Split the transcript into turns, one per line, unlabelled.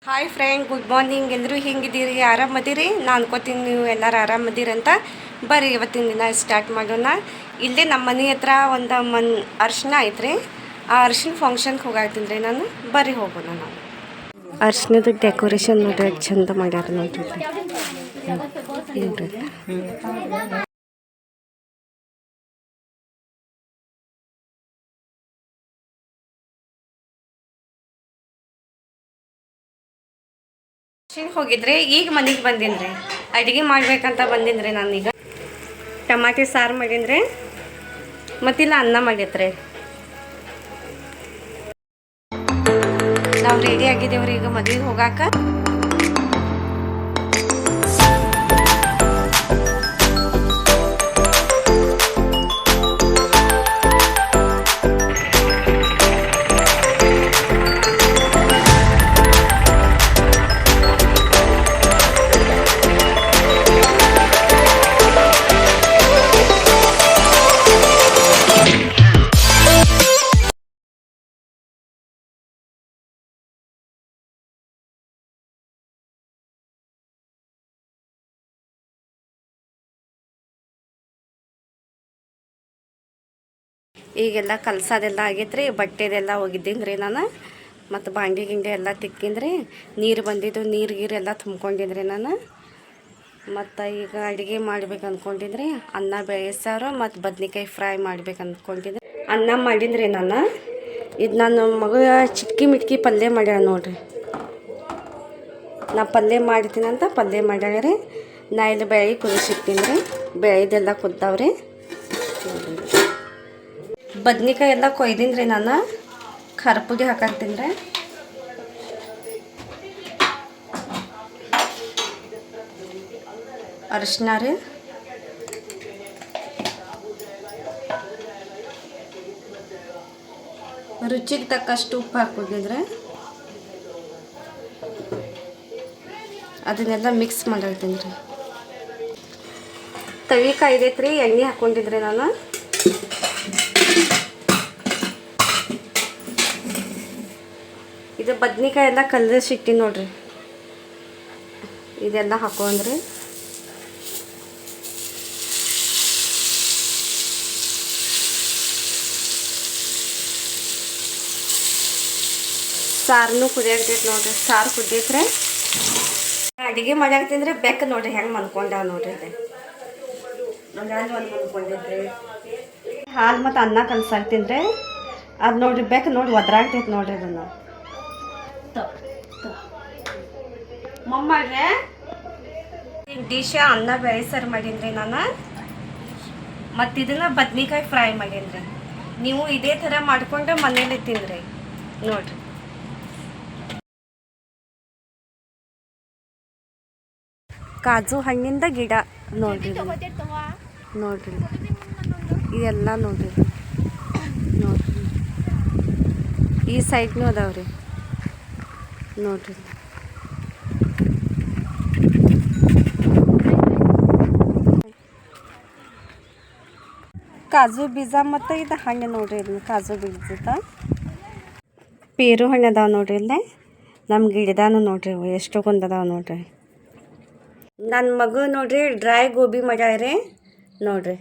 Hi friend, good morning. ಎಲ್ಲರೂ ಹೆಂಗಿದ್ದೀರಿ? ಆರಾಮದಿರಿ? ನಾನು ಅನ್ಕೋತೀನಿ ನೀವು ಎಲ್ಲರೂ ಆರಾಮದಿರಿ ಅಂತ. ಬರ್ರಿ ಇವತ್ತಿನ ದಿನ ಸ್ಟಾರ್ಟ್ ಮಾಡೋಣ. ಇಲ್ಲೇ ನಮ್ಮ ಮನೆ ಹತ್ರ ಒಂದು ಅರ್ಶಿನ ಐತ್ರಿ. ಆ ಅರ್ಶಿನ ಫಂಕ್ಷನ್ಗೆ ಹೋಗಾತೀನಿ ರೀ ನಾನು. ಬರ್ರಿ ಹೋಗೋಣ. ನಾವು ಅರ್ಶಿನದ ಡೆಕೋರೇಷನ್ ನೋಡ್ರಿ ಎಷ್ಟು ಚಂದ ಮಾಡ್ಯಾರ ನೋಡ್ರಿ. ಹೋಗಿದ್ರೆ ಈಗ ಮನೆಗೆ ಬಂದೀನಿ. ಅಡುಗೆ ಮಾಡ್ಬೇಕಂತ ಬಂದೀನಿ ನಾನೀಗ. ಟಮಾಟೆ ಸಾರು ಮಾಡೀನಿ, ಮತ್ತಿಲ್ಲ ಅನ್ನ ಮಾಡೈತ್ರಿ. ನಾವು ರೆಡಿ ಆಗಿದ್ದೇವ್ರಿ ಈಗ ಮದುವೆಗೆ ಹೋಗಾಕ. ಈಗೆಲ್ಲ ಕಲಸೋದೆಲ್ಲ ಆಗೈತ್ರಿ. ಬಟ್ಟೆದೆಲ್ಲ ಹೋಗಿದ್ದೀನಿ ರೀ ನಾನು. ಮತ್ತು ಬಾಂಡೆ ಗಿಂಡೆ ಎಲ್ಲ ತಿಕ್ಕಿಂದ್ರಿ. ನೀರು ಬಂದಿದ್ದು, ನೀರು ಎಲ್ಲ ತುಂಬ್ಕೊಂಡಿದ್ರಿ ನಾನು. ಮತ್ತು ಈಗ ಅಡುಗೆ ಮಾಡ್ಬೇಕು ಅಂದ್ಕೊಂಡಿದ್ರಿ. ಅನ್ನ ಬೇಯಿಸಾರು ಮತ್ತು ಬದ್ನಿಕಾಯಿ ಫ್ರೈ ಮಾಡ್ಬೇಕು ಅಂದ್ಕೊಂಡಿದ್ರಿ. ಅನ್ನ ಮಾಡಿದ್ರಿ ನಾನು. ಇದು ನನ್ನ ಮಗ ಚಿಕ್ಕಿ ಮಿಟ್ಕಿ ಪಲ್ಯ ಮಾಡ್ಯಾಳ ನೋಡ್ರಿ. ನಾ ಪಲ್ಯ ಮಾಡ್ತೀನಂತ ಪಲ್ಯ ಮಾಡ್ಯಾಳ್ರಿ. ನಾ ಇಲ್ಲಿ ಬೇಳೆ ಕುದಿಸಿಟ್ಟಿನಿ ರೀ. ಬೇಳೆದೆಲ್ಲ ಕುದ್ದಾವ್ರಿ. ಬದ್ನಿಕಾಯಿ ಎಲ್ಲ ಕೊಯ್ದೀನಿ ರೀ ನಾನು. ಖಾರ ಪುಡಿ ಹಾಕಂತೀನಿ ರೀ. ಅರಿಶಿನ ರೀ, ರುಚಿಗೆ ತಕ್ಕಷ್ಟು ಉಪ್ಪು ಹಾಕೊಂಡಿದ್ರೆ ಅದನ್ನೆಲ್ಲ ಮಿಕ್ಸ್ ಮಾಡಿರ್ತೀನಿ ರೀ. ತವಿ ಕಾಯ್ದೈತ್ರಿ, ಎಣ್ಣೆ ಹಾಕ್ಕೊಂಡಿದ್ರಿ ನಾನು. ಇದು ಬದ್ನಿಕಾಯಿ ಎಲ್ಲ ಕಲಸಿಟ್ಟಿ ನೋಡ್ರಿ. ಇದೆಲ್ಲ ಹಾಕೊಂಡ್ರಿ. ಸಾರನ್ನು ಕುದಿಯಾಕ್ತೈತೆ ನೋಡ್ರಿ. ಸಾರು ಕುದಿಯತ್ರೆ. ಅಡುಗೆ ಮಾಡ್ಯಾಕ್ತಿಂದ್ರೆ ಬೆಕ್ಕ ನೋಡ್ರಿ ಹೆಂಗೆ ಮನ್ಕೊಂಡಾವ ನೋಡ್ರಿ. ನೋಡಿ ಅಲ್ಲಿ ಒಂದು ಮನ್ಕೊಂಡಿದ್ರಿ. ಹಾಲು ಮತ್ತು ಅನ್ನ ಕಲಸಾಕ್ತೀನಿ. ಅದು ನೋಡ್ರಿ ಬೆಕ್ಕ ನೋಡಿ ಒದ್ರಾಗ್ತೈತೆ ನೋಡ್ರಿ. ಅದನ್ನು ಮಮ್ಮಾಡ್ರೆ ಡಿಶ ಅನ್ನ ಬೇಯಿಸಾರು ಮಾಡೀನಿ ನಾನು. ಮತ್ತು ಇದನ್ನು ಬದ್ನಿಕಾಯಿ ಫ್ರೈ ಮಾಡೀನಿ. ನೀವು ಇದೇ ಥರ ಮಾಡ್ಕೊಂಡು ಮನೇಲಿ ತಿನ್ನಿರಿ ನೋಡ್ರಿ. ಕಾಜು ಹಣ್ಣಿಂದ ಗಿಡ ನೋಡ್ರಿ. ನೋಡ್ರಿ ಇದೆಲ್ಲ ನೋಡ್ರಿ. ನೋಡ್ರಿ ಈ ಸೈಡ್ನೂ ಅದಾವ್ರಿ ನೋಡ್ರಿ. ಕಾಜು ಬೀಜ ಮತ್ತು ಇದು ಹಣ್ಣು ನೋಡ್ರಿ. ಇದನ್ನ ಕಾಜು ಬೀಜದ ಪೇರು ಹಣ್ಣು ಅದಾವ ನೋಡ್ರಿ. ಇಲ್ಲೇ ನಮ್ಮ ಗಿಡದಾನು ನೋಡ್ರಿ ಎಷ್ಟೊಂದದಾವ ನೋಡ್ರಿ. ನನ್ನ ಮಗು ನೋಡ್ರಿ ಡ್ರೈ ಗೋಬಿ ಮಾಡ್ಯಾಳ್ರಿ ನೋಡ್ರಿ.